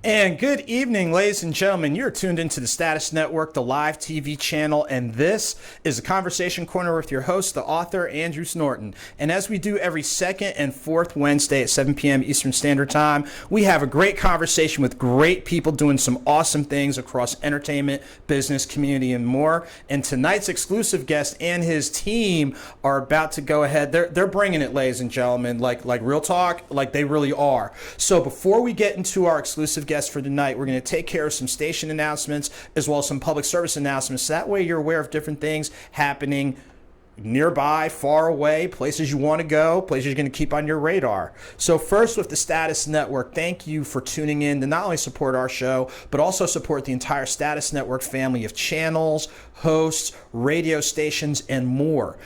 And good evening, ladies and gentlemen. You're tuned into the Status Network, the live TV channel, and this is the Conversation Corner with your host, the author, Andrew Snorton. And as we do every second and fourth Wednesday at 7 p.m. Eastern Standard Time, we have a great conversation with great people doing some awesome things across entertainment, business, community, and more. And tonight's exclusive guest and his team are about to go ahead. They're bringing it, ladies and gentlemen, like real talk, like they really are. So before we get into our exclusive guest for tonight, we're going to take care of some station announcements as well as some public service announcements. So that way you're aware of different things happening nearby, far away, places you want to go, places you're going to keep on your radar. So first, with the Status Network, thank you for tuning in to not only support our show, but also support the entire Status Network family of channels, hosts, radio stations, and more.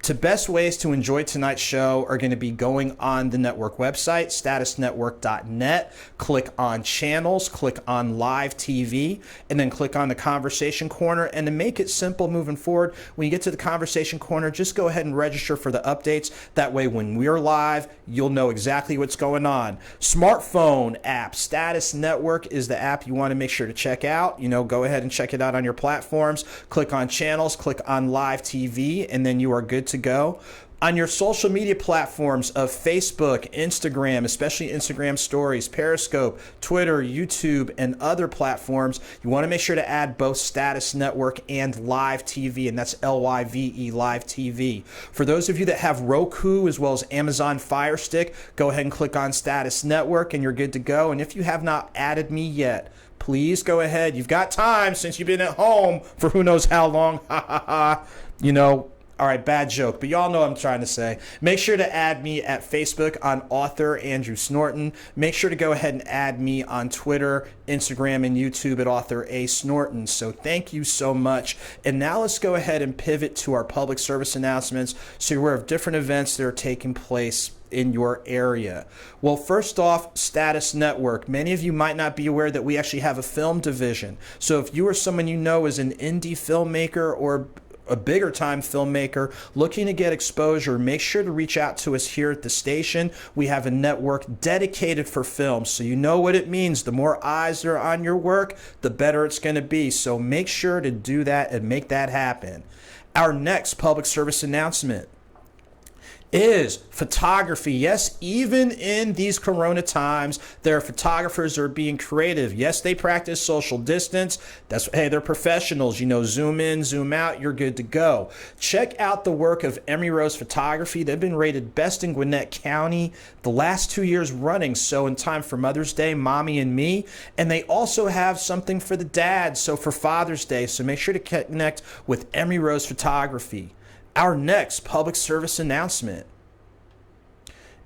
The best ways to enjoy tonight's show are going to be going on the network website, statusnetwork.net, click on channels, click on live TV, and then click on the Conversation Corner. And to make it simple moving forward, when you get to the Conversation Corner, just go ahead and register for the updates. That way, when we're live, you'll know exactly what's going on. Smartphone app, Status Network is the app you want to make sure to check out. Go ahead and check it out on your platforms. Click on channels, click on live TV, and then you are good to go. On your social media platforms of Facebook, Instagram, especially Instagram stories, Periscope, Twitter, YouTube, and other platforms, you want to make sure to add both Status Network and Live TV, and that's LYVE, Live TV. For those of you that have Roku as well as Amazon Fire Stick, go ahead and click on Status Network and you're good to go. And if you have not added me yet, please go ahead. You've got time since you've been at home for who knows how long. All right, bad joke, but y'all know what I'm trying to say. Make sure to add me at Facebook on author Andrew Snorton. Make sure to go ahead and add me on Twitter, Instagram, and YouTube at author A Snorton. So thank you so much. And now let's go ahead and pivot to our public service announcements so you're aware of different events that are taking place in your area. Well, first off, Status Network. Many of you might not be aware that we actually have a film division. So if you or someone you know is an indie filmmaker or a bigger time filmmaker looking to get exposure, make sure to reach out to us here at the station. We have a network dedicated for film, so you know what it means. The more eyes that are on your work, the better it's going to be. So make sure to do that and make that happen. Our next public service announcement is photography. Yes, even in these corona times, there are photographers that are being creative. Yes, they practice social distance. They're professionals. Zoom in, zoom out, you're good to go. Check out the work of Emery Rose Photography. They've been rated best in Gwinnett County the last 2 years running, so in time for Mother's Day, Mommy and Me. And they also have something for the dads, so for Father's Day. So make sure to connect with Emery Rose Photography. Our next public service announcement.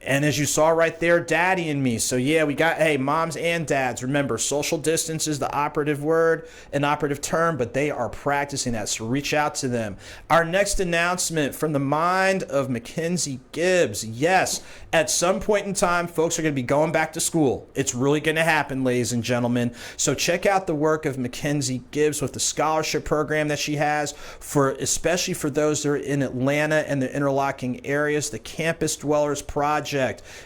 And as you saw right there, Daddy and Me. So yeah, we got, moms and dads. Remember, social distance is the operative word, an operative term, but they are practicing that, so reach out to them. Our next announcement from the mind of Mackenzie Gibbs. Yes, at some point in time, folks are going to be going back to school. It's really going to happen, ladies and gentlemen. So check out the work of Mackenzie Gibbs with the scholarship program that she has, especially for those that are in Atlanta and the interlocking areas, the Campus Dwellers Project.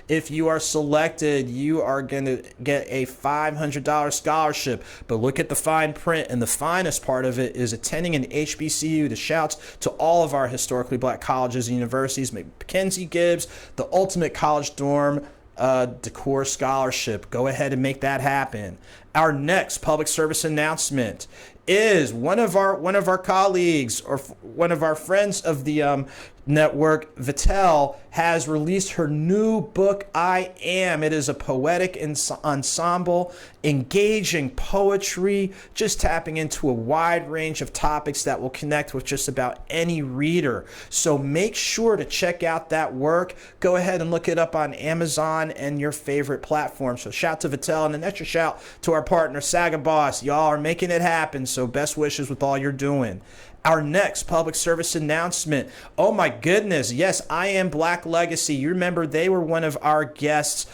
If you are selected, you are going to get a $500 scholarship. But look at the fine print, and the finest part of it is attending an HBCU. The shouts to all of our historically black colleges and universities. Mackenzie Gibbs, the ultimate college dorm decor scholarship. Go ahead and make that happen. Our next public service announcement is one of our colleagues or one of our friends of the network, Vittel, has released her new book, I Am. It is a poetic ensemble, engaging poetry, just tapping into a wide range of topics that will connect with just about any reader. So make sure to check out that work. Go ahead and look it up on Amazon and your favorite platform. So shout to Vittel, and an extra shout to our partner, Saga Boss. Y'all are making it happen, so best wishes with all you're doing. Our next public service announcement. Oh my goodness. Yes, I Am Black Legacy. You remember they were one of our guests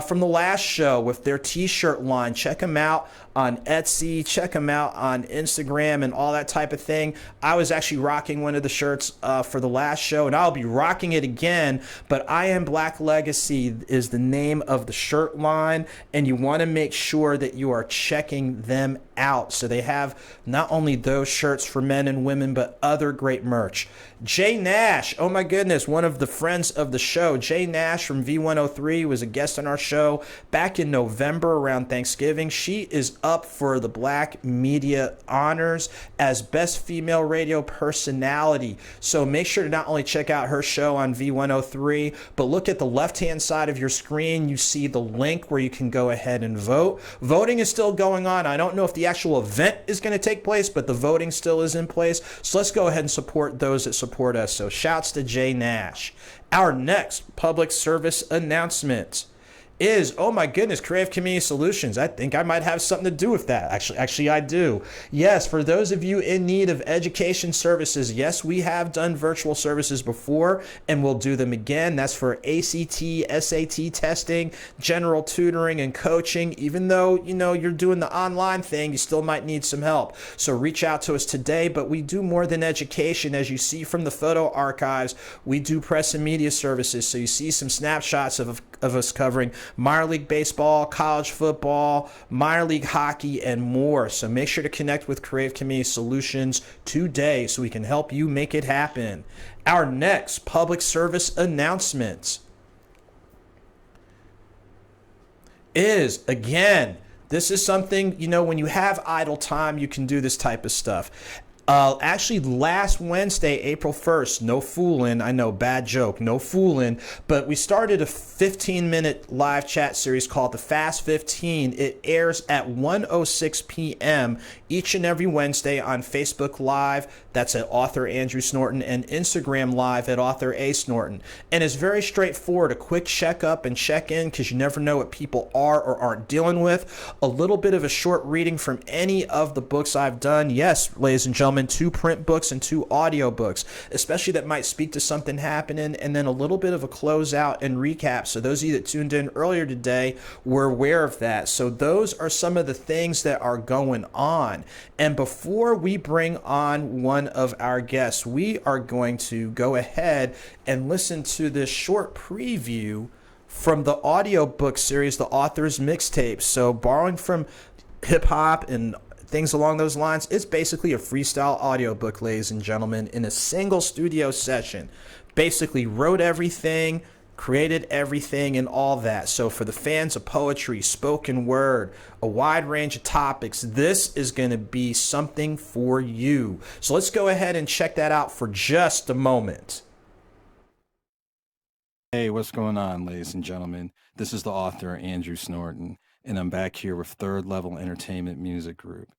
from the last show with their t-shirt line. Check them out on Etsy, check them out on Instagram and all that type of thing. I was actually rocking one of the shirts for the last show, and I'll be rocking it again. But I Am Black Legacy is the name of the shirt line, and you want to make sure that you are checking them out. So they have not only those shirts for men and women, but other great merch. Jay Nash, oh my goodness, one of the friends of the show. Jay Nash from V103 was a guest on our show back in November around Thanksgiving. She is up for the Black Media Honors as Best Female Radio Personality. So make sure to not only check out her show on V103, but look at the left-hand side of your screen. You see the link where you can go ahead and vote. Voting is still going on. I don't know if the actual event is going to take place, but the voting still is in place. So let's go ahead and support those that support us. So shouts to Jay Nash. Our next public service announcement is, oh my goodness, Creative Community Solutions. I think I might have something to do with that. Actually, I do. Yes, for those of you in need of education services, yes, we have done virtual services before, and we'll do them again. That's for ACT, SAT testing, general tutoring, and coaching. Even though, you're doing the online thing, you still might need some help. So reach out to us today, but we do more than education. As you see from the photo archives, we do press and media services. So you see some snapshots of us covering minor league baseball, college football, minor league hockey, and more. So make sure to connect with Creative Community Solutions today so we can help you make it happen. Our next public service announcement is, again, this is something, when you have idle time, you can do this type of stuff. Actually, last Wednesday, April 1st, no fooling, I know, bad joke, no fooling, but we started a 15-minute live chat series called The Fast 15. It airs at 1:06 p.m. each and every Wednesday on Facebook Live. That's at author Andrew Snorton, and Instagram Live at author A. Snorton. And it's very straightforward, a quick check up and check in, because you never know what people are or aren't dealing with. A little bit of a short reading from any of the books I've done. Yes, ladies and gentlemen, 2 print books and 2 audio books, especially that might speak to something happening, and then a little bit of a closeout and recap. So those of you that tuned in earlier today were aware of that. So those are some of the things that are going on. And before we bring on one of our guests, we are going to go ahead and listen to this short preview from the audiobook series, The Author's Mixtape. So borrowing from hip hop and things along those lines, it's basically a freestyle audiobook, ladies and gentlemen, in a single studio session. Basically wrote everything, created everything, and all that. So for the fans of poetry, spoken word, a wide range of topics, this is going to be something for you. So let's go ahead and check that out for just a moment. Hey, what's going on, ladies and gentlemen? This is the author, Andrew Snorton, and I'm back here with Third Level Entertainment Music Group,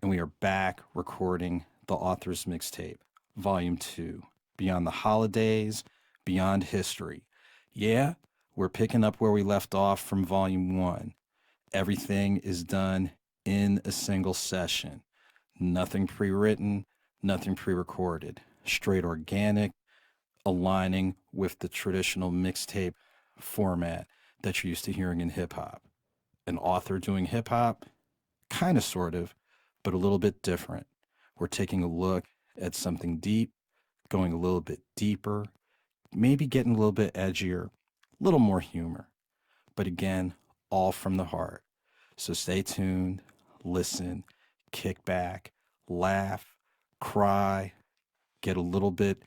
and we are back recording The Author's Mixtape, Volume 2, Beyond the Holidays, Beyond History. Yeah, we're picking up where we left off from Volume 1. Everything is done in a single session. Nothing pre-written, nothing pre-recorded. Straight organic, aligning with the traditional mixtape format that you're used to hearing in hip-hop. An author doing hip-hop, kind of, sort of, but a little bit different. We're taking a look at something deep, going a little bit deeper, maybe getting a little bit edgier, a little more humor. But again, all from the heart. So stay tuned, listen, kick back, laugh, cry, get a little bit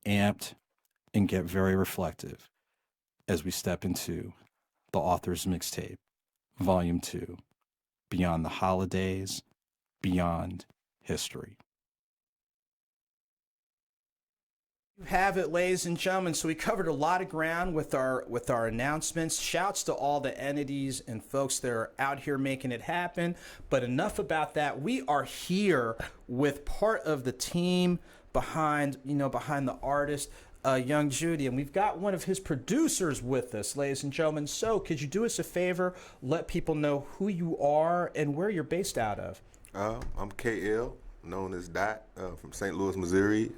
amped, and get very reflective as we step into The Author's Mixtape, Volume 2, Beyond the Holidays, Beyond History. You have it, ladies and gentlemen. So we covered a lot of ground with our announcements. Shouts to all the entities and folks that are out here making it happen. But enough about that. We are here with part of the team behind the artist, young Jody, and we've got one of his producers with us, ladies and gentlemen. So could you do us a favor, let people know who you are and where you're based out of? I'm KL, known as Dot, from St. Louis, Missouri.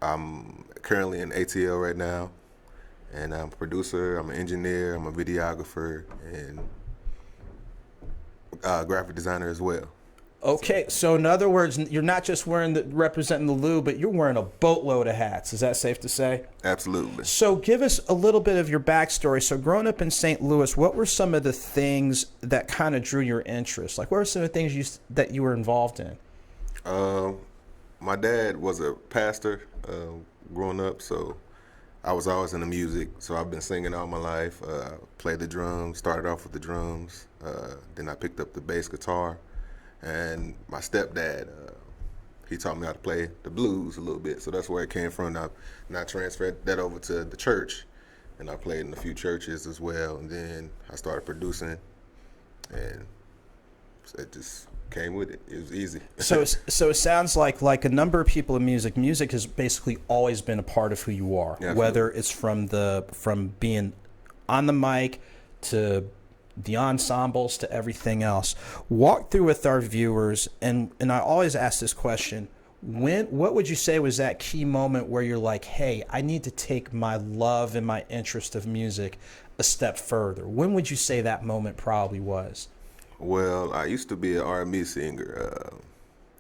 I'm currently in ATL right now, And I'm a producer, I'm an engineer, I'm a videographer, and graphic designer as well. Okay, so in other words, you're not just representing the Lou, but you're wearing a boatload of hats. Is that safe to say? Absolutely. So give us a little bit of your backstory. So growing up in St. Louis, what were some of the things that kind of drew your interest? Like, what were some of the things that you were involved in? My dad was a pastor growing up, so I was always into music. So I've been singing all my life. Played the drums, started off with the drums. Then I picked up the bass guitar. And my stepdad, he taught me how to play the blues a little bit. So that's where it came from. And I transferred that over to the church. And I played in a few churches as well. And then I started producing. And it just came with it. It was easy. So it sounds like a number of people in music has basically always been a part of who you are. Absolutely. Whether it's from being on the mic to the ensembles to everything else. Walk through with our viewers, and I always ask this question, what would you say was that key moment where you're like, hey, I need to take my love and my interest of music a step further? When would you say that moment probably was? Well, I used to be an R&B singer,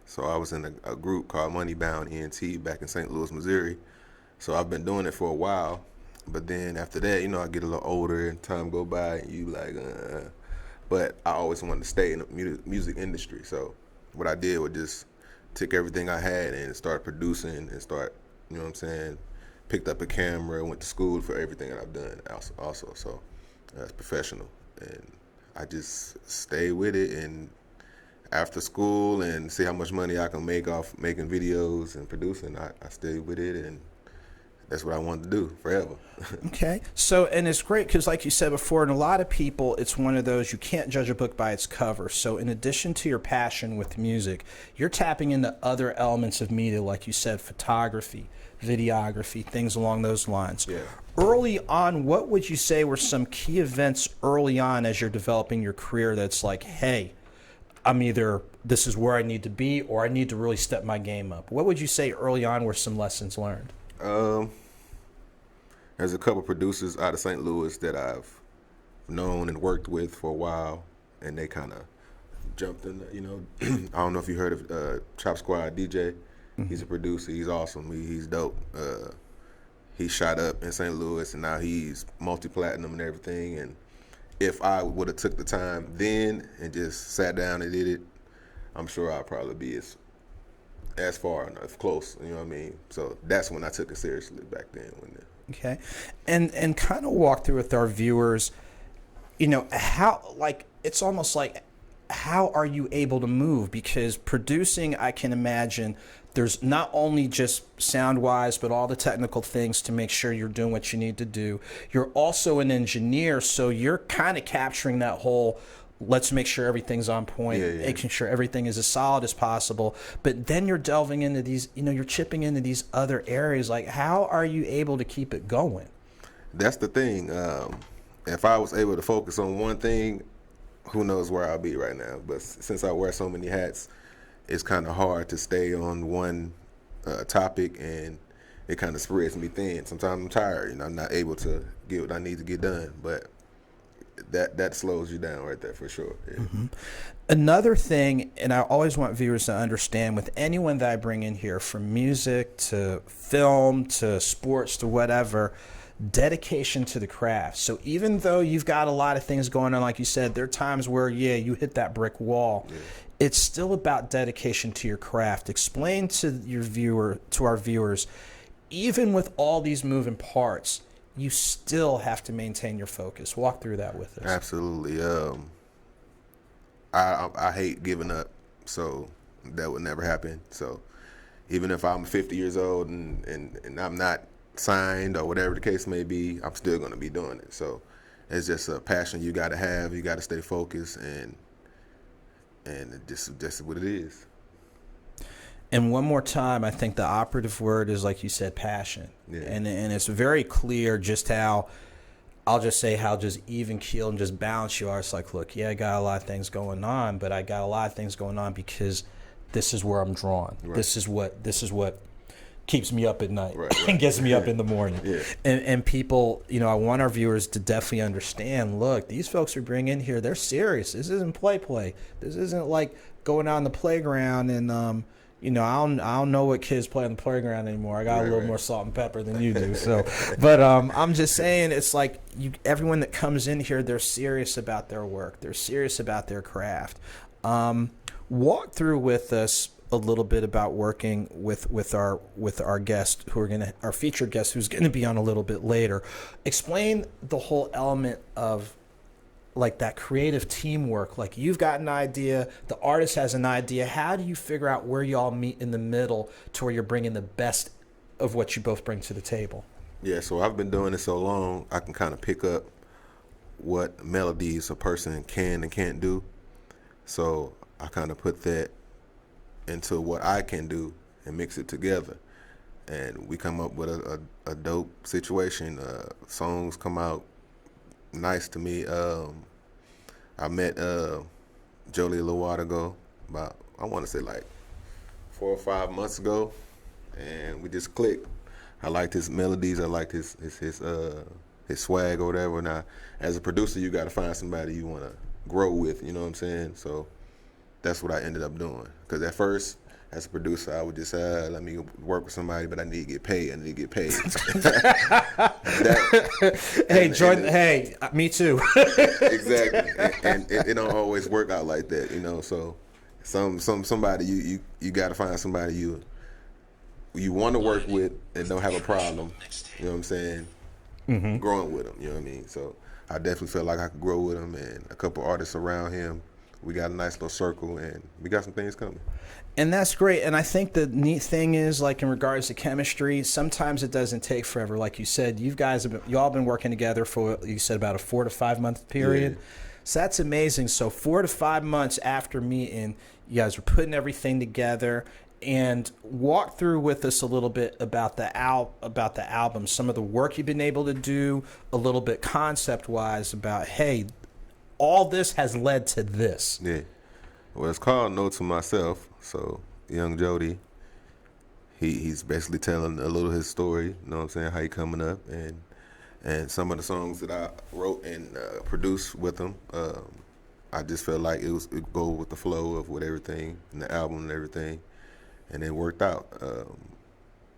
so I was in a group called Moneybound ENT back in St. Louis, Missouri. So I've been doing it for a while. But then after that, I get a little older and time go by and you like, but I always wanted to stay in the music industry. So what I did was just took everything I had and started producing and picked up a camera, went to school for everything that I've done also. So that's professional. And I just stay with it and after school and see how much money I can make off making videos and producing, I stayed with it and that's what I wanted to do forever. Okay. So, and it's great because like you said before, and a lot of people, it's one of those, you can't judge a book by its cover. So in addition to your passion with music, you're tapping into other elements of media, like you said, photography, videography, things along those lines. Yeah. Early on, what would you say were some key events early on as you're developing your career that's like, hey, this is where I need to be or I need to really step my game up? What would you say early on were some lessons learned? There's a couple producers out of St. Louis that I've known and worked with for a while, and they kind of jumped in. I don't know if you heard of Chop Squad DJ. Mm-hmm. He's a producer. He's awesome. He's dope. He shot up in St. Louis, and now he's multi-platinum and everything. And if I would have took the time then and just sat down and did it, I'm sure I'd probably be as far enough close, So that's when I took it seriously back then. Okay, and kind of walk through with our viewers, how, like, it's almost like, how are you able to move? Because producing, I can imagine, there's not only just sound-wise, but all the technical things to make sure you're doing what you need to do. You're also an engineer, so you're kind of capturing that whole, let's make sure everything's on point, making sure everything is as solid as possible. But then you're delving into these, you're chipping into these other areas. Like, how are you able to keep it going? That's the thing. If I was able to focus on one thing, who knows where I'll be right now. But since I wear so many hats, it's kind of hard to stay on one topic, and it kind of spreads me thin. Sometimes I'm tired, I'm not able to get what I need to get done. But that slows you down right there for sure. Yeah. Mm-hmm. Another thing, and I always want viewers to understand with anyone that I bring in here, from music to film to sports to whatever, dedication to the craft. So even though you've got a lot of things going on, like you said, there are times where, you hit that brick wall. Yeah. It's still about dedication to your craft. Explain to our viewers, even with all these moving parts, you still have to maintain your focus. Walk through that with us. Absolutely. I hate giving up, so that would never happen. So even if I'm 50 years old and I'm not signed or whatever the case may be, I'm still going to be doing it. So it's just a passion you got to have. You got to stay focused, and just what it is. And one more time, I think the operative word is, like you said, passion. Yeah. And it's very clear just how, I'll just say how just even keel and just balanced you are. It's like, look, I got a lot of things going on, but I got a lot of things going on because this is where I'm drawn. Right. This is what keeps me up at night right. and gets me up in the morning. Yeah. And people, you know, I want our viewers to definitely understand, look, these folks we bring in here, they're serious. This isn't play. This isn't like going out on the playground and, you know, I don't know what kids play on the playground anymore. I got a little more salt and pepper than you do. So, but I'm just saying, it's like everyone that comes in here, they're serious about their work. They're serious about their craft. Walk through with us a little bit about working with our guest our featured guest who's gonna be on a little bit later. Explain the whole element of like that creative teamwork. Like you've got an idea, the artist has an idea. How do you figure out where y'all meet in the middle to where you're bringing the best of what you both bring to the table? Yeah, so I've been doing it so long, I can kind of pick up what melodies a person can and can't do. So I kind of put that into what I can do and mix it together. And we come up with a dope situation. Songs come out nice to me. I met Jody a little while ago, about, I want to say like 4 or 5 months ago, and we just clicked. I liked his melodies. I liked his swag or whatever. Now, as a producer, you got to find somebody you want to grow with, you know what I'm saying? So that's what I ended up doing. Because at first, as a producer, I would just say, let me work with somebody, but I need to get paid. Hey, Jordan, hey, me too. Exactly. And it don't always work out like that, you know? So somebody, you got to find somebody you want to work with and don't have a problem, you know what I'm saying, growing with them, you know what I mean? So I definitely felt like I could grow with him and a couple artists around him. We got a nice little circle, and we got some things coming. And that's great. And I think the neat thing is, like in regards to chemistry, sometimes it doesn't take forever. Like you said, you all been working together for, you said, about a 4 to 5 month period. Yeah. So that's amazing. So 4 to 5 months after meeting, you guys were putting everything together. And walk through with us a little bit about the album, some of the work you've been able to do, a little bit concept-wise about, hey, all this has led to this. Yeah. Well, it's called Note to Myself. So young Jody, he's basically telling a little of his story, you know what I'm saying, how he coming up, and some of the songs that I wrote and produced with him, I just felt like it go with the flow of with everything and the album and everything, and it worked out.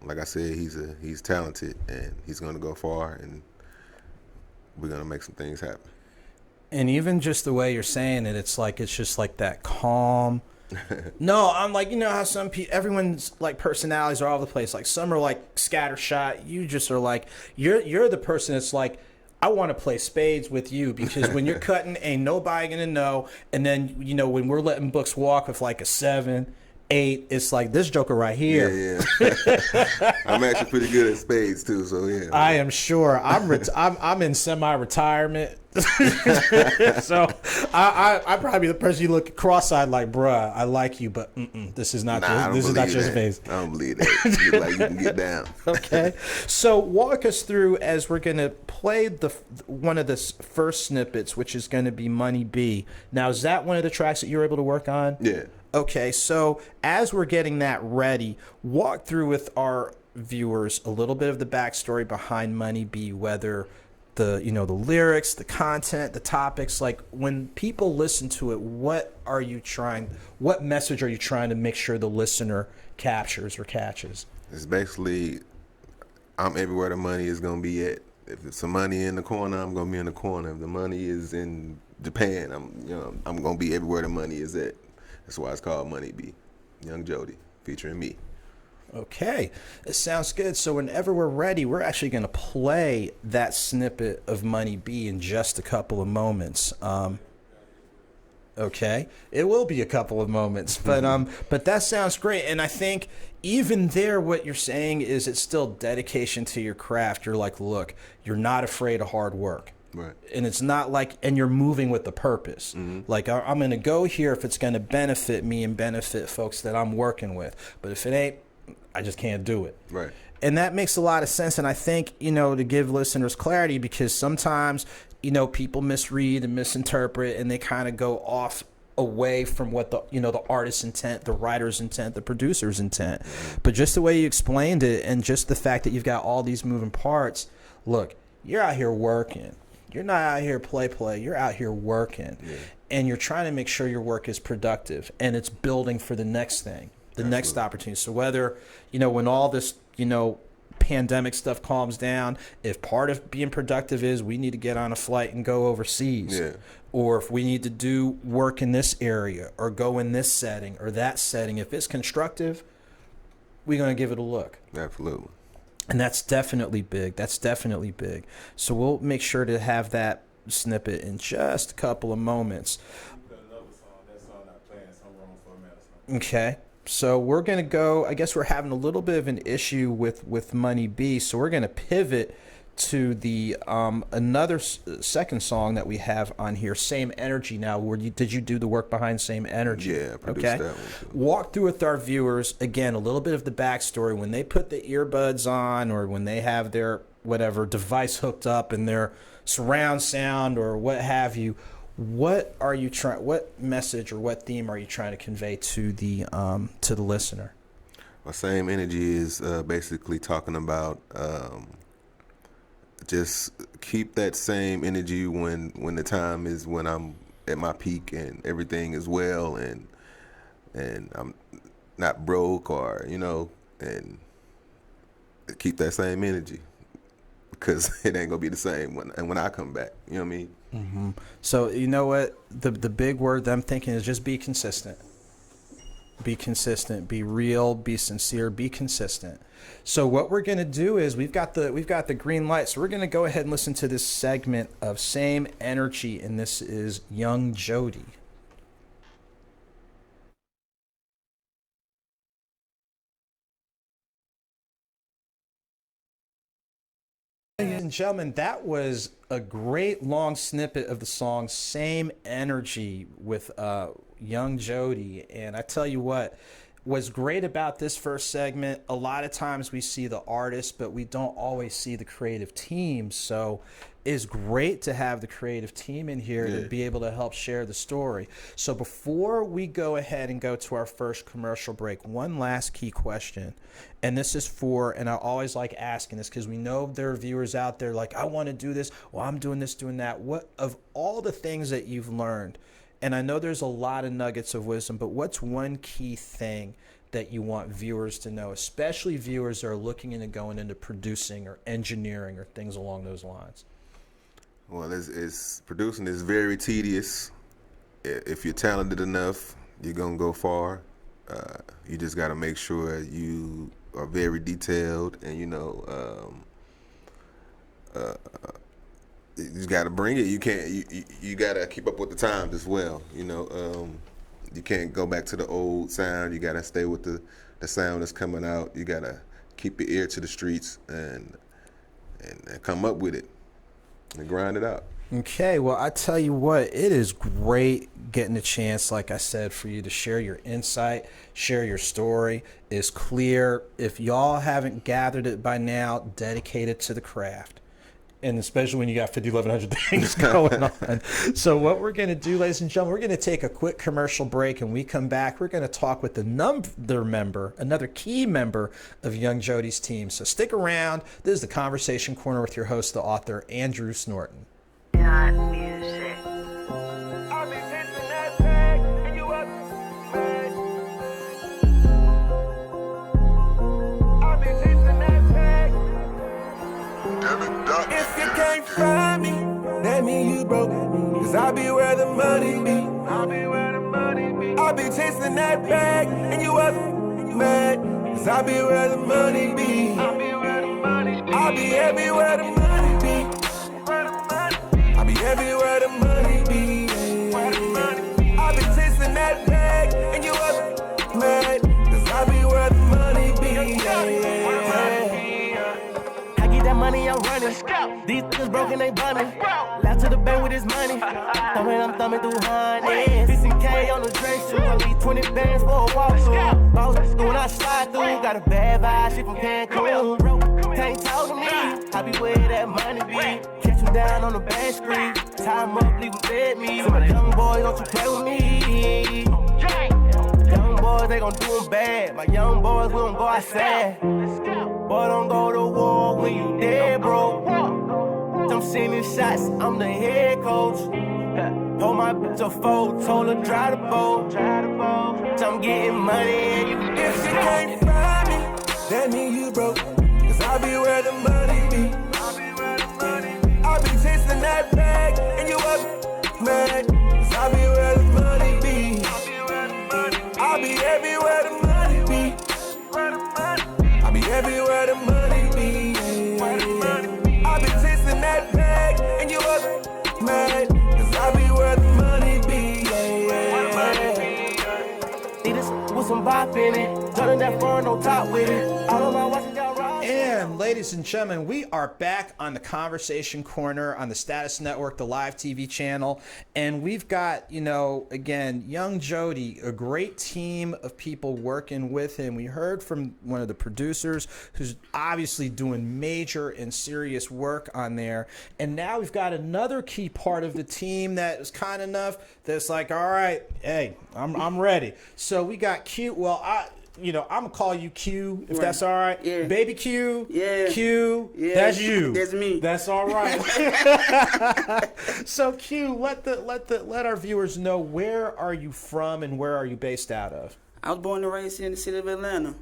Like I said, he's talented and he's gonna go far, and we're gonna make some things happen. And even just the way you're saying it, it's just like that calm. No, I'm like, you know how some people, everyone's like personalities are all over the place. Like some are like scattershot. You just are like, you're the person that's like, I want to play spades with you, because when you're cutting, ain't nobody gonna know. And then, you know, when we're letting books walk with like a 7, 8, it's like this joker right here. Yeah. I'm actually pretty good at spades too, so yeah. I am sure. I'm in semi-retirement. So I probably the person you look cross-eyed like, bruh, I like you, but this is not your space. I don't believe that. You look like you can get down. Okay. So walk us through as we're gonna play one of the first snippets, which is gonna be Money B. Now, is that one of the tracks that you were able to work on? Yeah. Okay, so as we're getting that ready, walk through with our viewers a little bit of the backstory behind Money B, whether the lyrics, the content, the topics. Like when people listen to it, what message are you trying to make sure the listener captures or catches? It's basically, I'm everywhere the money is gonna be at. If it's some money in the corner, I'm gonna be in the corner. If the money is in Japan, I'm gonna be everywhere the money is at. That's why it's called Money B. Young Jody, featuring me. Okay, it sounds good. So whenever we're ready, we're actually going to play that snippet of Money B in just a couple of moments. Okay, it will be a couple of moments, but that sounds great. And I think even there, what you're saying is it's still dedication to your craft. You're like, look, you're not afraid of hard work. Right. And it's not like, and you're moving with the purpose. Like, I'm going to go here if it's going to benefit me and benefit folks that I'm working with. But if it ain't, I just can't do it. Right. And that makes a lot of sense. And I think, to give listeners clarity, because sometimes, people misread and misinterpret and they kind of go off away from what the the artist's intent, the writer's intent, the producer's intent. But just the way you explained it, and just the fact that you've got all these moving parts. Look, you're out here working. You're not out here play. You're out here working, and you're trying to make sure your work is productive and it's building for the next thing, the next opportunity. So whether when all this pandemic stuff calms down, if part of being productive is we need to get on a flight and go overseas, or if we need to do work in this area or go in this setting or that setting, if it's constructive, we're going to give it a look. Absolutely. And that's definitely big. So we'll make sure to have that snippet in just a couple of moments. Okay. So we're going to go, I guess we're having a little bit of an issue with Money B, so we're going to pivot to the another second song that we have on here, Same Energy. Now, did you do the work behind Same Energy? Yeah, I produced that one too. Walk through with our viewers, again, a little bit of the backstory. When they put the earbuds on or when they have their whatever device hooked up and their surround sound or what have you, what message or what theme are you trying to convey to the listener? Well, Same Energy is basically talking about just keep that same energy when the time is when I'm at my peak and everything is well and I'm not broke or and keep that same energy, because it ain't gonna be the same when I come back. You know what I mean? Mm-hmm. So you know what the big word that I'm thinking is just be consistent. Be consistent. Be real. Be sincere. Be consistent. So what we're gonna do is we've got the green light. So we're gonna go ahead and listen to this segment of Same Energy, and this is Young Jody. Ladies and gentlemen, that was a great long snippet of the song Same Energy with Young Jody. And I tell you what was great about this first segment, a lot of times we see the artist, but we don't always see the creative team. So it's great to have the creative team in here to be able to help share the story. So before we go ahead and go to our first commercial break, one last key question. And this is and I always like asking this because we know there are viewers out there like, I want to do this. Well, I'm doing this, doing that. What of all the things that you've learned, and I know there's a lot of nuggets of wisdom, but what's one key thing that you want viewers to know, especially viewers that are looking into going into producing or engineering or things along those lines? Well, it's producing is very tedious. If you're talented enough, you're gonna go far. You just got to make sure you are very detailed, and you got to bring it. You can't. You got to keep up with the times as well. You can't go back to the old sound. You got to stay with the sound that's coming out. You got to keep your ear to the streets and come up with it and grind it out. Okay, well, I tell you what, it is great getting a chance, like I said, for you to share your insight, share your story. It's clear. If y'all haven't gathered it by now, dedicate it to the craft. And especially when you got 5,100 things going on. So what we're going to do, ladies and gentlemen, we're going to take a quick commercial break, and we come back, we're going to talk with another key member of Young Jody's team. So stick around. This is the Conversation Corner with your host, the author, Andrew Snorton. Music. If you can't find me, that mean you broke. Cause I be where the money be. I be chasing that bag, and you wasn't mad. Cause I be where the money be. I be everywhere the money be. I be everywhere the money be. I be chasing that bag, and you wasn't mad. Cause I be where the money be. That money I'm running. These niggas broken, they bunning. Left to the bank with his money. I'm thumbing through hundreds. 15K on the drink shoe. I leave 20 bands for a walk through. Boss when I slide through. Got a bad vibe, shit from Cancun. can't talk to me. I be where that money be. Catch him down on the back street. Tie him up, leave him dead me. So my young boys, don't you play with me. Young boys, they gon' do them bad. My young boys, we gon' go outside. Boy, don't go to war when you dead, bro. I'm sending shots, I'm the head coach. Told my bitch a foe, told her dry the boat. I'm getting money and you If you can't find me, that mean you broke. Cause I be where the money be. I be chasing that bag and you up mad. Cause I be where the money be. I be everywhere the money be. I be everywhere the money be. I be chasing that bag and you up mad. Cause I be where the money be. need this with some bop in it. Turning that phone on top with it. All of my watching y'all ride. And ladies and gentlemen, we are back on the Conversation Corner on the Status Network, the live TV channel. And we've got, again, young Jody, a great team of people working with him. We heard from one of the producers who's obviously doing major and serious work on there. And now we've got another key part of the team that is kind enough that's like, all right, hey, I'm ready. So we got Q. Well, I'm gonna call you Q if that's all right. Yeah. Baby Q. Yeah. Q. Yeah. That's you. That's me. That's all right. So Q, let our viewers know, where are you from and where are you based out of? I was born and raised here in the city of Atlanta,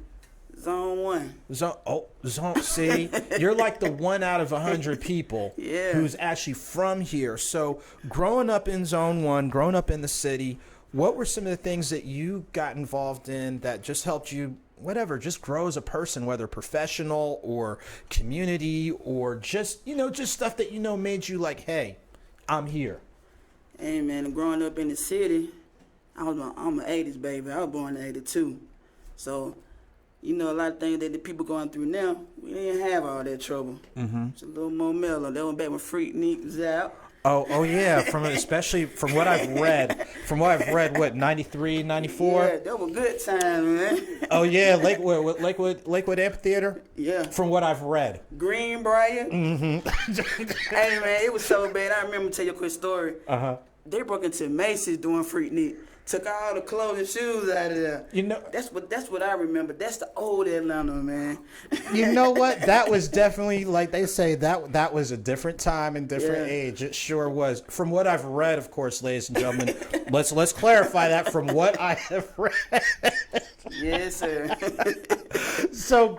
Zone 1. Zone. See, you're like the 1 out of 100 people Yeah. who's actually from here. So growing up in Zone 1, growing up in the city, what were some of the things that you got involved in that just helped you, just grow as a person, whether professional or community or just stuff that made you like, hey, I'm here? Hey man, growing up in the city, I'm an 80s baby. I was born in 82. So, a lot of things that the people going through now, we didn't have all that trouble. Mm-hmm. It's a little more mellow. That one back when Freaknik was out. Oh yeah, especially from what I've read, what, 93, 94? Yeah, that was good time, man. Oh yeah, Lakewood Amphitheater? Yeah. From what I've read. Greenbrier. Mm-hmm. Hey man, it was so bad. I remember tell you a quick story. Uh-huh. They broke into Macy's doing Freaknik. Took all the clothes and shoes out of there. That's what I remember. That's the old Atlanta, man. You know what? That was definitely, like they say, that was a different time and different age. It sure was. From what I've read, of course, ladies and gentlemen, let's clarify that from what I have read. Yes, sir. So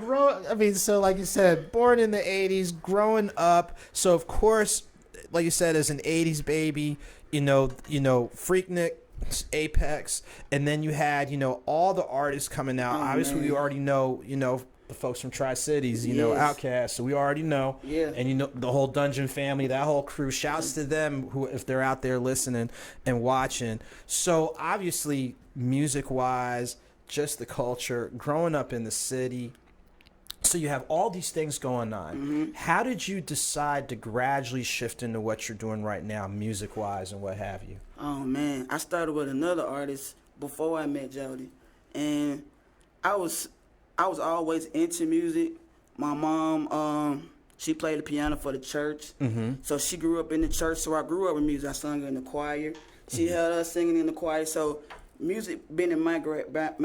like you said, born in the 80s, growing up. So of course, like you said, as an 80s baby, Freaknik, Apex, and then you had all the artists coming out. Obviously, man. we already know the folks from Tri-Cities, Yes. Outkast, so we already know. Yeah. And the whole Dungeon family, that whole crew. Shouts to them who, if they're out there listening and watching. So obviously, music wise, just the culture, growing up in the city. So you have all these things going on. Mm-hmm. How did you decide to gradually shift into what you're doing right now, music-wise and what have you? Oh, man. I started with another artist before I met Jody. And I was always into music. My mom, she played the piano for the church. Mm-hmm. So she grew up in the church. So I grew up with music. I sung in the choir. She held us singing in the choir. So music been in my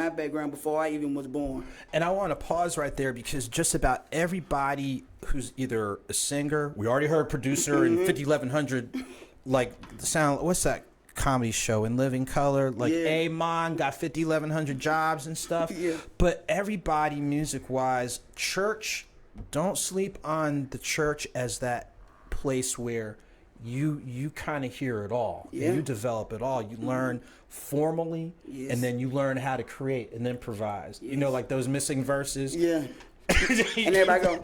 background before I even was born. And I want to pause right there because just about everybody who's either a singer, we already heard producer in 51100, like the sound, what's that comedy show in Living Color? Like Amon got 51100 jobs and stuff. Yeah. But everybody music-wise, church, don't sleep on the church as that place where you kind of hear it all. Yeah. You develop it all. You learn formally, and then you learn how to create and improvise. Yes. Like those missing verses. Yeah. And everybody go,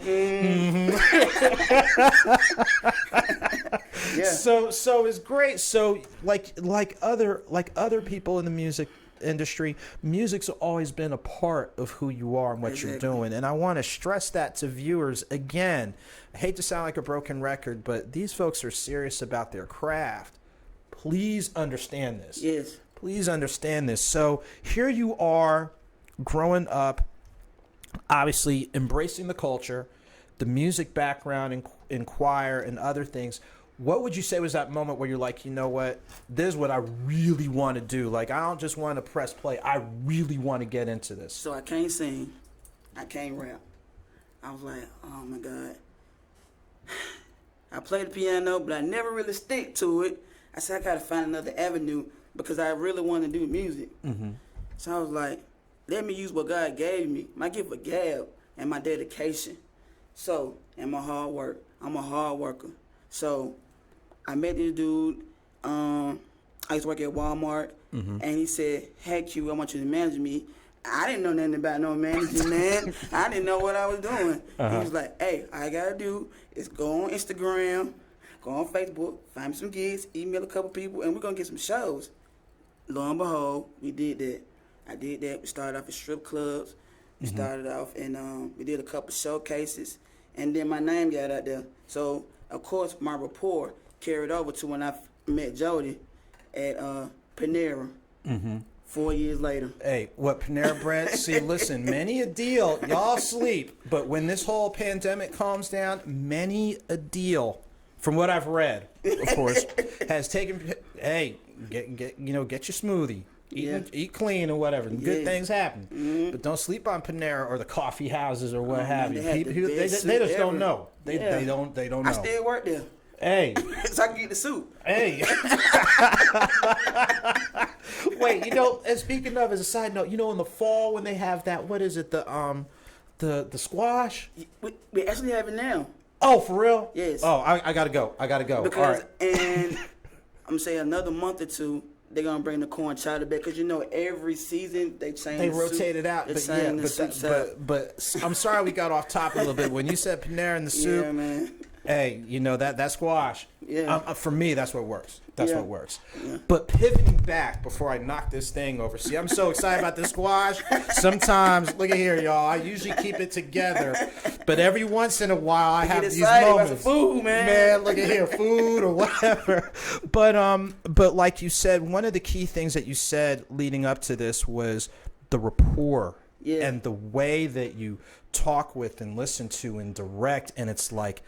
Yeah. So it's great. So like other people in the music industry, music's always been a part of who you are and what you're doing. And I want to stress that to viewers again. I hate to sound like a broken record, but these folks are serious about their craft. Please understand this. Yes. Please understand this. So here you are growing up, obviously embracing the culture, the music background in choir and other things, what would you say was that moment where you're like, you know what, this is what I really want to do? Like, I don't just want to press play. I really want to get into this. So I can't sing. I can't rap. I was like, oh, my God. I played the piano, but I never really stick to it. I said, I got to find another avenue because I really want to do music. Mm-hmm. So I was like, let me use what God gave me, my gift of gab and my dedication. So, and my hard work. I'm a hard worker. So I met this dude. I used to work at Walmart, and he said, hey, Q, I want you to manage me. I didn't know nothing about no managing, man. I didn't know what I was doing. He was like, hey, all I got to do is go on Instagram, go on Facebook, find me some gigs, email a couple people, and we're going to get some shows. Lo and behold, we did that. I did that. We started off at strip clubs. We started off and we did a couple showcases. And then my name got out there. So, of course, my rapport carried over to when I met Jody at Panera 4 years later. Hey, what Panera Bread? See, listen, many a deal, y'all sleep, but when this whole pandemic calms down, many a deal, from what I've read, of course, has taken. Hey, get your smoothie. Eat clean or whatever. Good things happen. But don't sleep on Panera or the coffee houses or what have you. They just don't know. They don't know. I still work there. Hey. So I can get the soup. Hey. Wait, and speaking of, as a side note, in the fall when they have that, what is it, the squash? We actually have it now. Oh, for real? Yes. Oh, I gotta go. Because, all right. And I'm saying another month or two, they're gonna bring the corn chowder back because every season they change. They rotate it out, but I'm sorry we got off topic a little bit. When you said Panera and the soup, yeah, man. Hey, that squash. Yeah. For me, that's what works. What works. Yeah. But pivoting back before I knock this thing over. See, I'm so excited about this squash. Sometimes, look at here, y'all. I usually keep it together, but every once in a while, I have these moments. Food, man. Man, look at here, food or whatever. But like you said, one of the key things that you said leading up to this was the rapport. Yeah. And the way that you talk with and listen to and direct, and it's like,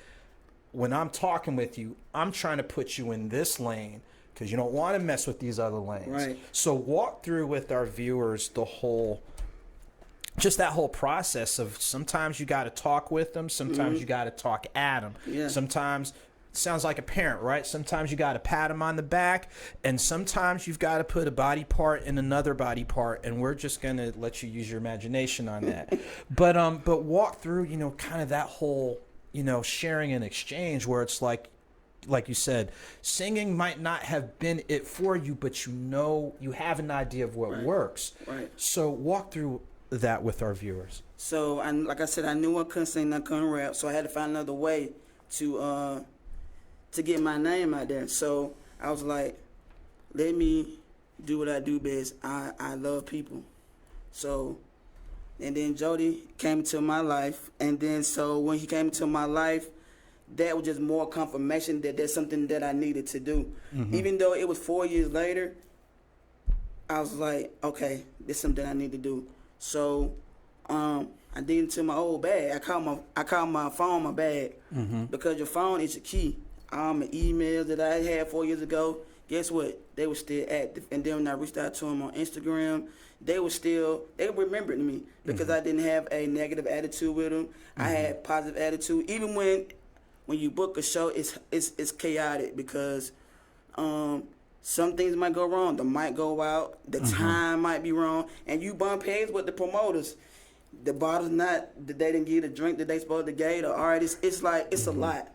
when I'm talking with you, I'm trying to put you in this lane because you don't want to mess with these other lanes. Right. So walk through with our viewers that whole process of sometimes you got to talk with them, sometimes you got to talk at them. Yeah. Sometimes it sounds like a parent, right? Sometimes you got to pat them on the back, and sometimes you've got to put a body part in another body part, and we're just going to let you use your imagination on that. But walk through, kind of that whole sharing and exchange where it's like you said, singing might not have been it for you, but you have an idea of what works. Right. So walk through that with our viewers. So, like I said, I knew I couldn't sing, I couldn't rap, so I had to find another way to get my name out there. So I was like, let me do what I do best. I love people. So. And then Jody came into my life. And then so when he came into my life, that was just more confirmation that there's something that I needed to do. Even though it was 4 years later, I was like, okay, this is something I need to do. So I did into my old bag. I call my phone my bag because your phone is your key. My emails that I had 4 years ago, guess what? They were still active. And then when I reached out to them on Instagram, they remembered me because I didn't have a negative attitude with them. I had positive attitude. Even when you book a show, it's chaotic because some things might go wrong. The mic go out. The time might be wrong. And you bump heads with the promoters. The bottle's not, they didn't get a drink that they supposed to get. The artist, it's like, it's a lot.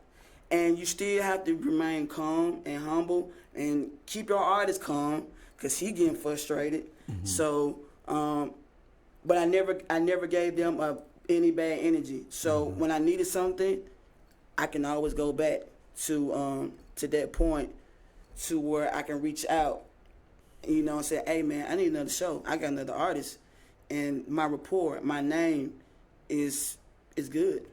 And you still have to remain calm and humble and keep your artist calm because he getting frustrated. So, but I never gave them any bad energy. So when I needed something, I can always go back to that point to where I can reach out, and say, hey man, I need another show. I got another artist, and my rapport, my name is good.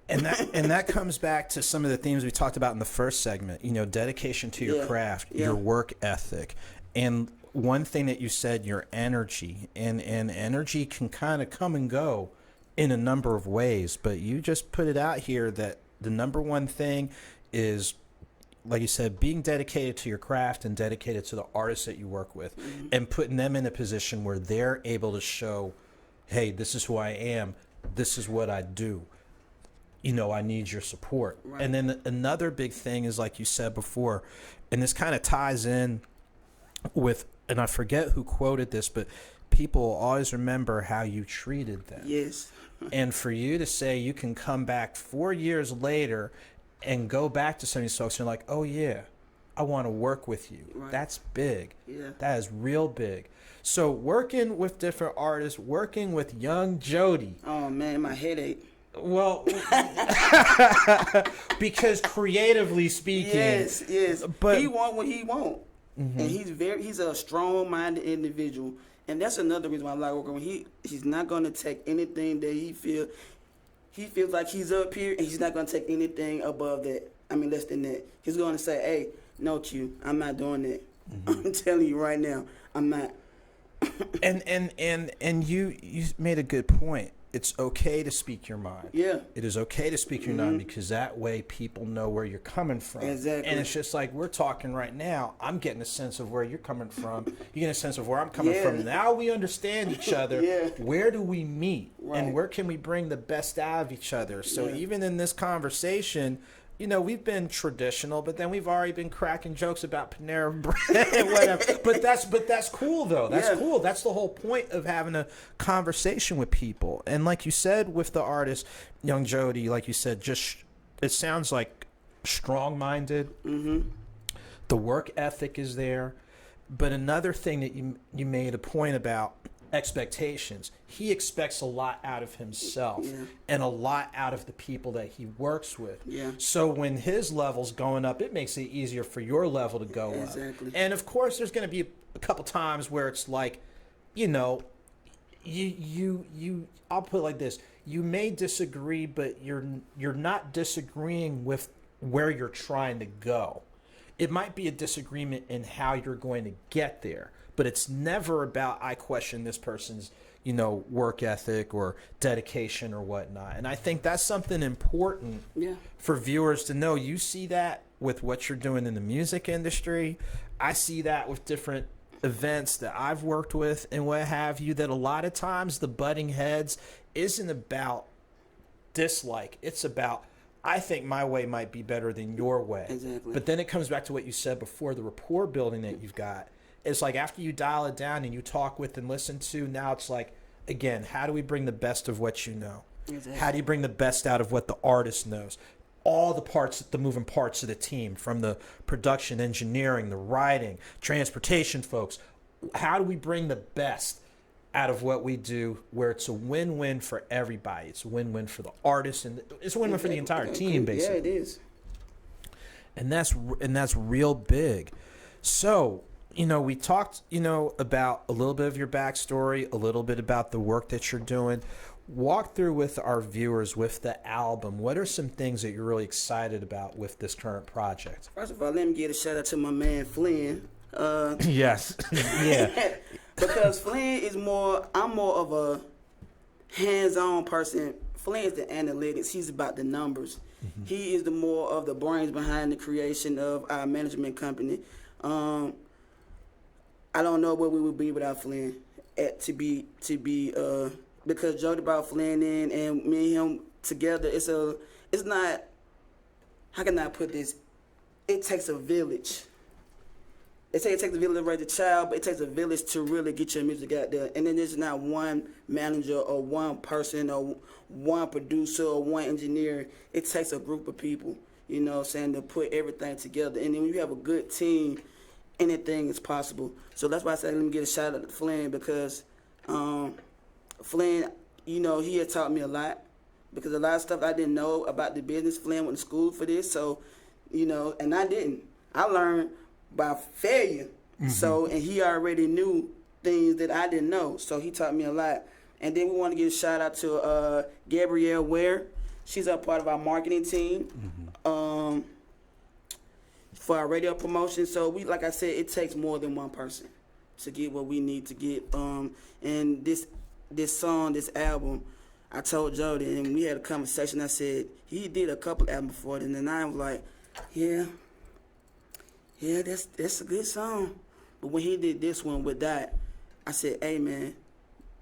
And that comes back to some of the themes we talked about in the first segment, dedication to your craft, your work ethic. And one thing that you said, your energy, and energy can kind of come and go in a number of ways, but you just put it out here that the number one thing is, like you said, being dedicated to your craft and dedicated to the artists that you work with, and putting them in a position where they're able to show, hey, this is who I am, this is what I do, I need your support. Right. And then another big thing is, like you said before, and this kind of ties in with, and I forget who quoted this, but people always remember how you treated them. Yes. And for you to say you can come back 4 years later and go back to some of these folks and you're like, oh yeah, I want to work with you. Right. That's big. Yeah. That is real big. So working with different artists, working with young Jody. Oh man, my headache. Well, because creatively speaking, yes, but he want what he want, and he's a strong-minded individual, and that's another reason why I like working with him. He's not going to take anything that he feels like he's up here, and he's not going to take anything above that. I mean, less than that. He's going to say, "Hey, no, Q, I'm not doing that. I'm telling you right now, I'm not." and you made a good point. It's okay to speak your mind. Yeah. It is okay to speak your mind, because that way people know where you're coming from. Exactly. And it's just like we're talking right now. I'm getting a sense of where you're coming from. You get a sense of where I'm coming from. Now we understand each other. Where do we meet? Right. And where can we bring the best out of each other? So even in this conversation, we've been traditional, but then we've already been cracking jokes about Panera Bread and whatever. But that's cool, though. That's cool. That's the whole point of having a conversation with people. And like you said, with the artist, young Jody, like you said, just it sounds like strong-minded. The work ethic is there. But another thing that you made a point about, expectations. He expects a lot out of himself and a lot out of the people that he works with. So when his level's going up, it makes it easier for your level to go up. And of course, there's going to be a couple times where it's like, I'll put it like this: you may disagree, but you're not disagreeing with where you're trying to go. It might be a disagreement in how you're going to get there. But it's never about, I question this person's, work ethic or dedication or whatnot. And I think that's something important for viewers to know. You see that with what you're doing in the music industry. I see that with different events that I've worked with and what have you, that a lot of times the butting heads isn't about dislike. It's about, I think my way might be better than your way. Exactly. But then it comes back to what you said before, the rapport building that you've got. It's like after you dial it down and you talk with and listen to, now it's like, again, how do we bring the best of what you know? Exactly. How do you bring the best out of what the artist knows? All the parts, the moving parts of the team, from the production, engineering, the writing, transportation folks. How do we bring the best out of what we do where it's a win-win for everybody? It's a win-win for the artist, and it's a win-win for the entire team, basically. Yeah, it is. And that's real big. So, we talked, about a little bit of your backstory, a little bit about the work that you're doing. Walk through with our viewers with the album. What are some things that you're really excited about with this current project? First of all, let me give a shout out to my man Flynn. Yes. Yeah. Because Flynn is I'm more of a hands-on person. Flynn is the analytics. He's about the numbers. He is the more of the brains behind the creation of our management company. I don't know where we would be without Flynn because Jody brought Flynn in, and me and him together. It's not, how can I put this? It takes a village. It takes a village to raise a child, but it takes a village to really get your music out there. And then there's not one manager or one person or one producer or one engineer. It takes a group of people, to put everything together. And then when you have a good team, anything is possible. So that's why I said let me get a shout out to Flynn, because Flynn, he had taught me a lot, because a lot of stuff I didn't know about the business. Flynn went to school for this, so, and I didn't. I learned by failure. So, and he already knew things that I didn't know, so he taught me a lot. And then we want to give a shout out to Gabrielle Ware. She's a part of our marketing team. For our radio promotion. So like I said, it takes more than one person to get what we need to get. And this song, this album, I told Jody, and we had a conversation. I said, he did a couple albums before, and then I was like, yeah, that's a good song. But when he did this one with that, I said, hey, man,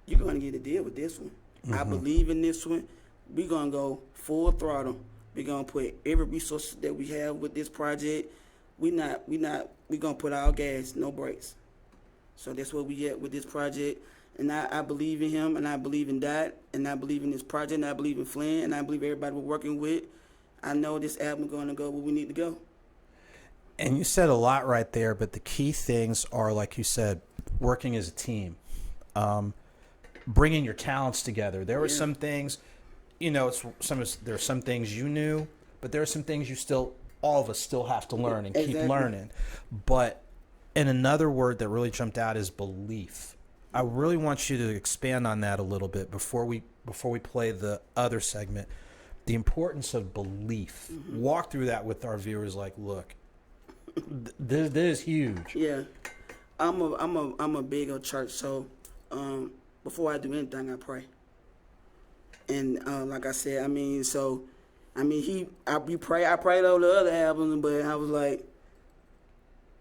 you're going to get a deal with this one. Mm-hmm. I believe in this one. We're going to go full throttle. We're going to put every resource that we have with this project. We're going to put our gas, no brakes. So that's where we get with this project. And I believe in him, and I believe in that, and I believe in this project, and I believe in Flynn, and I believe everybody we're working with. I know this album going to go where we need to go. And you said a lot right there, but the key things are, like you said, working as a team, bringing your talents together. There were some things, there's some things you knew, but there are some things all of us still have to learn and keep learning. But and another word that really jumped out is belief. I really want you to expand on that a little bit before we play the other segment. The importance of belief. Mm-hmm. Walk through that with our viewers. Like, look, this is huge. Yeah, I'm a big of church. So before I do anything, I pray. And like I said, we pray. I prayed over the other albums, but I was like,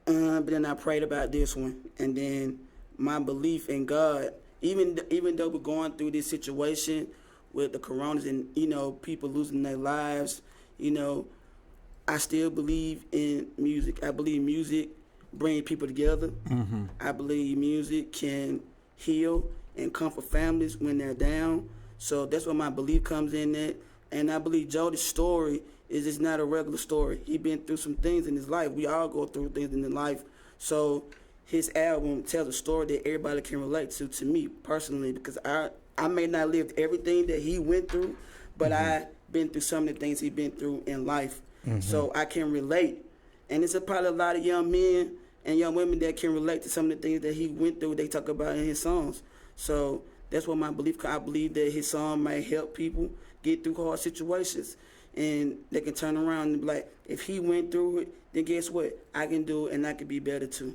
but then I prayed about this one, and then my belief in God, even though we're going through this situation with the coronas and people losing their lives, I still believe in music. I believe music brings people together. Mm-hmm. I believe music can heal and comfort families when they're down. So that's where my belief comes in at. And I believe Jody's story is just not a regular story. He's been through some things in his life. We all go through things in life. So his album tells a story that everybody can relate to me personally, because I may not live everything that he went through, but I've been through some of the things he's been through in life. Mm-hmm. So I can relate. And it's probably a lot of young men and young women that can relate to some of the things that he went through, they talk about in his songs. So that's what my belief, I believe that his song might help people get through hard situations. And they can turn around and be like, if he went through it, then guess what? I can do it, and I can be better too.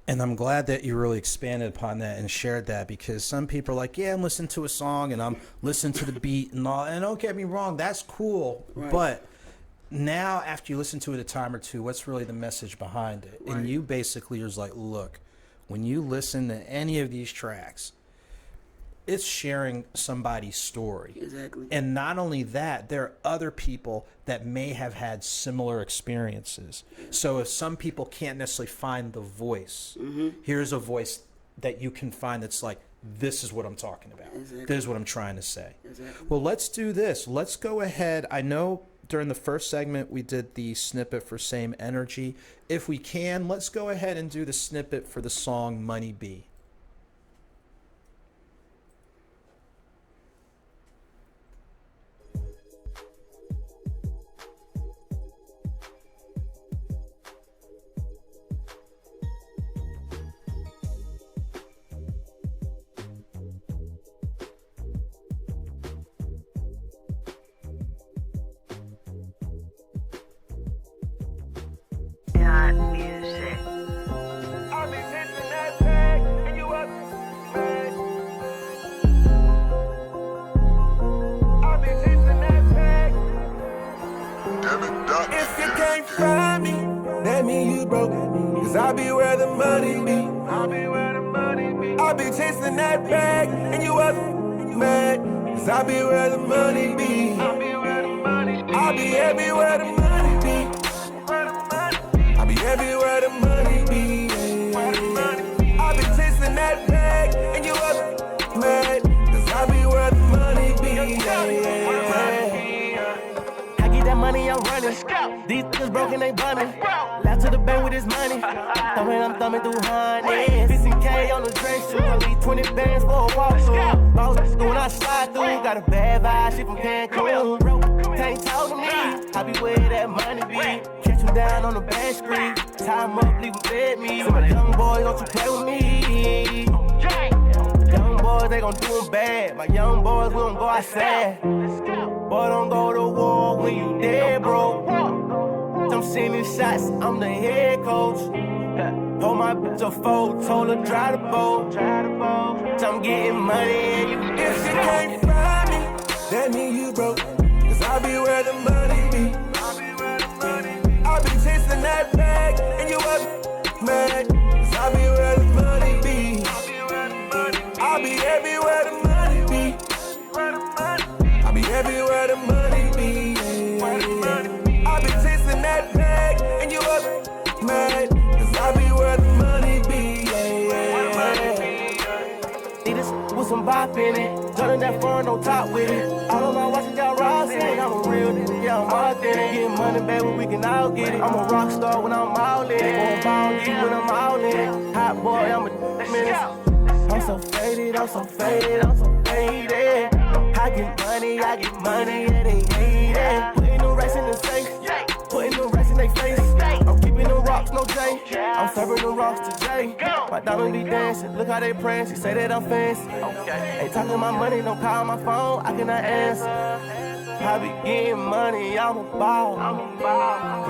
And I'm glad that you really expanded upon that and shared that, because some people are like, yeah, I'm listening to a song and I'm listening to the beat and all. And don't get me wrong, that's cool. Right. But now after you listen to it a time or two, what's really the message behind it? Right. And you basically was like, look, when you listen to any of these tracks, it's sharing somebody's story. Exactly. And not only that, there are other people that may have had similar experiences. So if some people can't necessarily find the voice, here's a voice that you can find that's like, this is what I'm talking about. Exactly. This is what I'm trying to say. Exactly. Well, let's do this. Let's go ahead. I know during the first segment we did the snippet for Same Energy. If we can, let's go ahead and do the snippet for the song Money Be. If you can't find me, that mean you broke. Cause I be where the money be. I be chasing that bag, and you wasn't mad. Cause I be where the money be. I be everywhere the money be. I be everywhere the money be. I be chasing that bag, and you wasn't mad. Cause I be where the money be. That money I'm running. These niggas broken, they bunning. Left to the bank with his money. I'm thumbing through hundreds. 15K on the dress shoe. I need 20 bands for a walk through. Boss when I slide through. Got a bad vibe, she from Cancun. Can't talk to me. I be where that money be. Catch him down on the back street. Tie him up, leave him dead me. My young boys, don't you play with me. Young boys, they gon' do them bad. My young boys, we gon' go outside. Boy, don't go to war when you dead, bro. I'm sending shots, I'm the head coach. Hold my bitch a fold, told her dry the boat. I'm getting money and you if you can't find that mean you broke. Cause I be where the money be. I be chasing that bag, and you up mad. Cause I be where the money be. I be everywhere the money be. I be everywhere the money be. I be chasing that bag, and you up mad. Cause I be where the money be. Need this with some bop in it. Turning that phone on top with it. All of my watches got rising. I'm a real nigga, yeah, I'm authentic. Getting money back when we can all get it. I'm a rock star when I'm all in it. Or a ball deep when I'm all in it. Hot boy, I'm a menace. I'm so faded, I'm so faded, I'm so faded. I get money, yeah, they hate it. Putting the racks in the safe, putting the racks in their face. I'm keeping the rocks, no J. I'm serving the rocks to J. My diamond be dancing, look how they prance. She say that I'm fancy. Ain't talking my money, don't call my phone, I cannot answer. I be getting money, I'm a ball.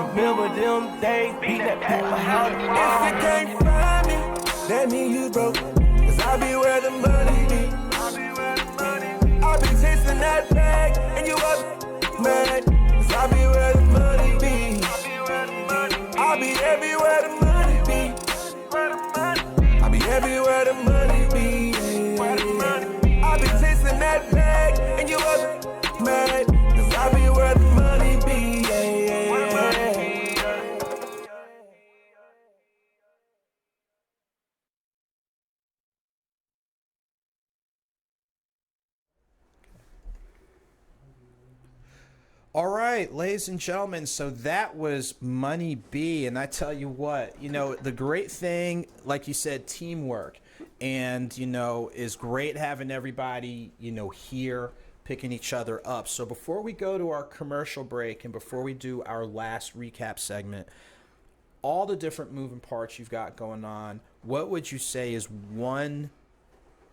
Remember them days, beat that pack behind the wall. If you can't find me, that mean you broke. Cause I be where the money be. I be chasing that bag, and you up mad. Cause I be where the money be. I be everywhere the money be. I be everywhere the money be. I be chasing that bag, and you up mad. Cause I be where the money be. All right, ladies and gentlemen, so that was Money B, and I tell you what, the great thing, like you said, teamwork, and, is great having everybody, here, picking each other up. So before we go to our commercial break and before we do our last recap segment, all the different moving parts you've got going on, what would you say is one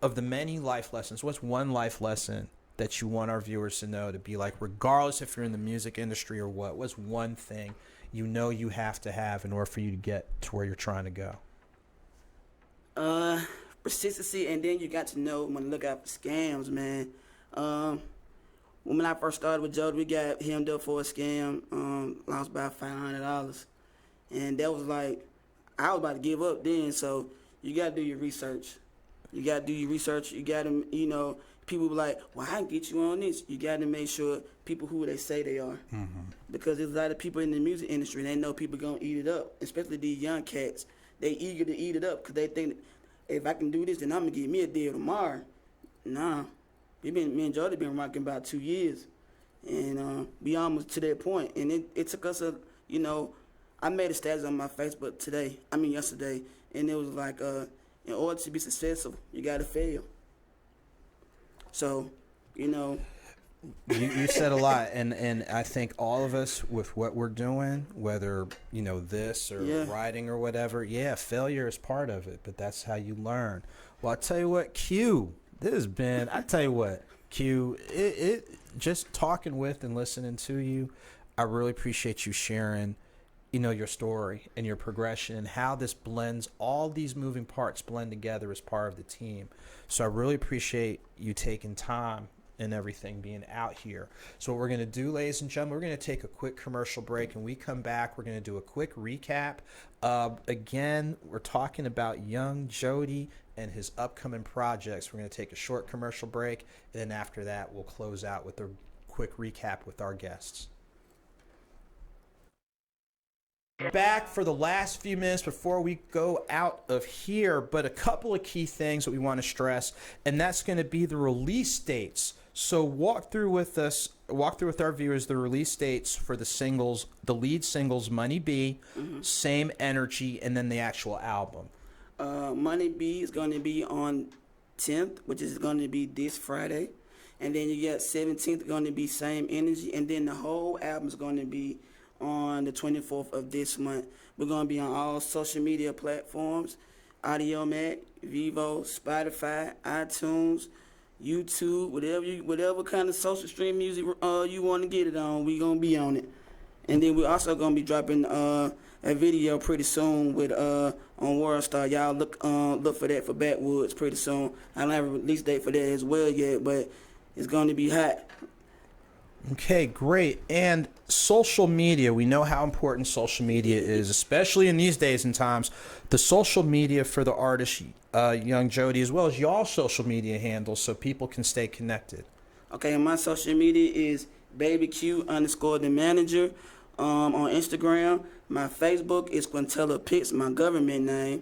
of the many life lessons? What's one life lesson that you want our viewers to know, to be like, regardless if you're in the music industry or what's one thing you have to have in order for you to get to where you're trying to go? Persistency, and then you got to know when to look out for scams, man. When I first started with Jody, we got hemmed up for a scam, lost about $500. And that was like, I was about to give up then, so you got to do your research. You got to, people be like, well, I can get you on this. You got to make sure people who they say they are. Mm-hmm. Because there's a lot of people in the music industry, they know people going to eat it up, especially these young cats. They eager to eat it up because they think, if I can do this, then I'm going to get me a deal tomorrow. Nah. Me and Jody been rocking about 2 years. And we almost to that point. And it took us I made a status on my Facebook yesterday, and it was like, in order to be successful, you got to fail. So, You said a lot, and I think all of us with what we're doing, whether, this or writing or whatever, failure is part of it, but that's how you learn. Well, I tell you what, Q, Q, it just talking with and listening to you, I really appreciate you sharing, your story and your progression and how this blends, all these moving parts blend together as part of the team. So I really appreciate you taking time and everything being out here. So what we're going to do, ladies and gentlemen, we're going to take a quick commercial break, and we come back, we're going to do a quick recap. Again, we're talking about young Jody and his upcoming projects. We're going to take a short commercial break, and then after that, we'll close out with a quick recap with our guests. Back for the last few minutes before we go out of here, but a couple of key things that we want to stress, and that's going to be the release dates. So walk through with our viewers the release dates for the singles, the lead singles, Money B, Same Energy, and then the actual album. Money B is going to be on 10th, which is going to be this Friday, and then you got 17th going to be Same Energy, and then the whole album is going to be on the 24th of this month. We're going to be on all social media platforms, AudioMac, Vivo, Spotify, iTunes, YouTube, whatever kind of social stream music you want to get it on, we're going to be on it. And then we're also going to be dropping a video pretty soon with on Worldstar. Y'all look for that for Backwoods pretty soon. I don't have a release date for that as well yet, but it's going to be hot. Okay, great. And social media, we know how important social media is, especially in these days and times. The social media for the artist, Young Jody, as well as y'all social media handles so people can stay connected. Okay, and my social media is babyq_the manager on Instagram. My Facebook is Quintella Pitts, my government name.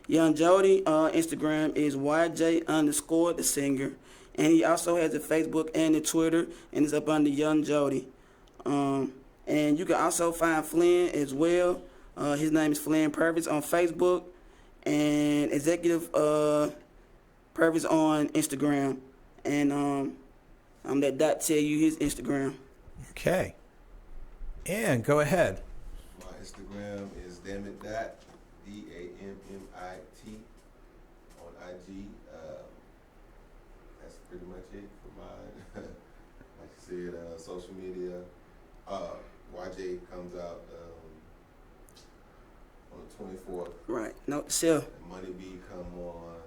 Young Jody on Instagram is YJ_the singer. And he also has a Facebook and a Twitter, and it's up under Young Jody. And you can also find Flynn as well. His name is Flynn Purvis on Facebook, and Executive Purvis on Instagram. And I'm let Dot tell you his Instagram. Okay. And go ahead. My Instagram is dammit dot DAMMIT on IG. That's pretty much it for mine. Like you said, social media. YJ comes out on the 24th. Right. No, sure. Money B come on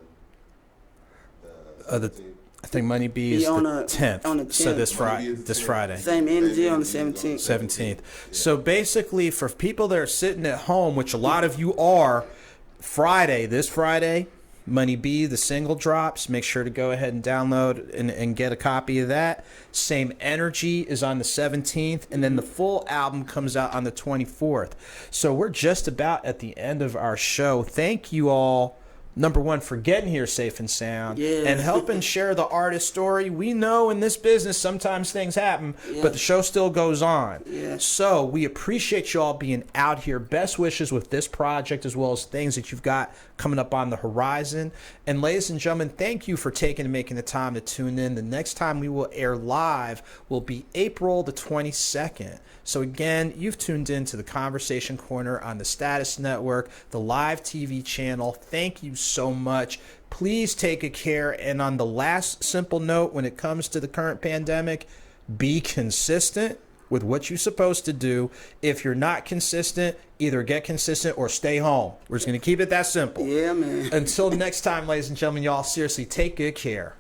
the 17th. I think Money B is on the the 10th. on the So 10th. this Money B is Friday. the This 10th. Friday. Same energy on the 17th. 17th. So basically, for people that are sitting at home, which a lot of you are, this Friday, Money B, the single drops. Make sure to go ahead and download and get a copy of that. Same Energy is on the 17th, and then the full album comes out on the 24th. So we're just about at the end of our show. Thank you all, number one, for getting here safe and sound and helping share the artist story. We know in this business sometimes things happen, but the show still goes on. Yeah. So we appreciate you all being out here. Best wishes with this project as well as things that you've got coming up on the horizon. And ladies and gentlemen, thank you for taking and making the time to tune in. The next time we will air live will be April the 22nd. So again, you've tuned in to the Conversation Corner on the Status Network, the live TV channel. Thank you so much. Please take good care. And on the last simple note, when it comes to the current pandemic, be consistent with what you're supposed to do. If you're not consistent, either get consistent or stay home. We're just going to keep it that simple. Yeah, man. Until next time, ladies and gentlemen, y'all seriously take good care.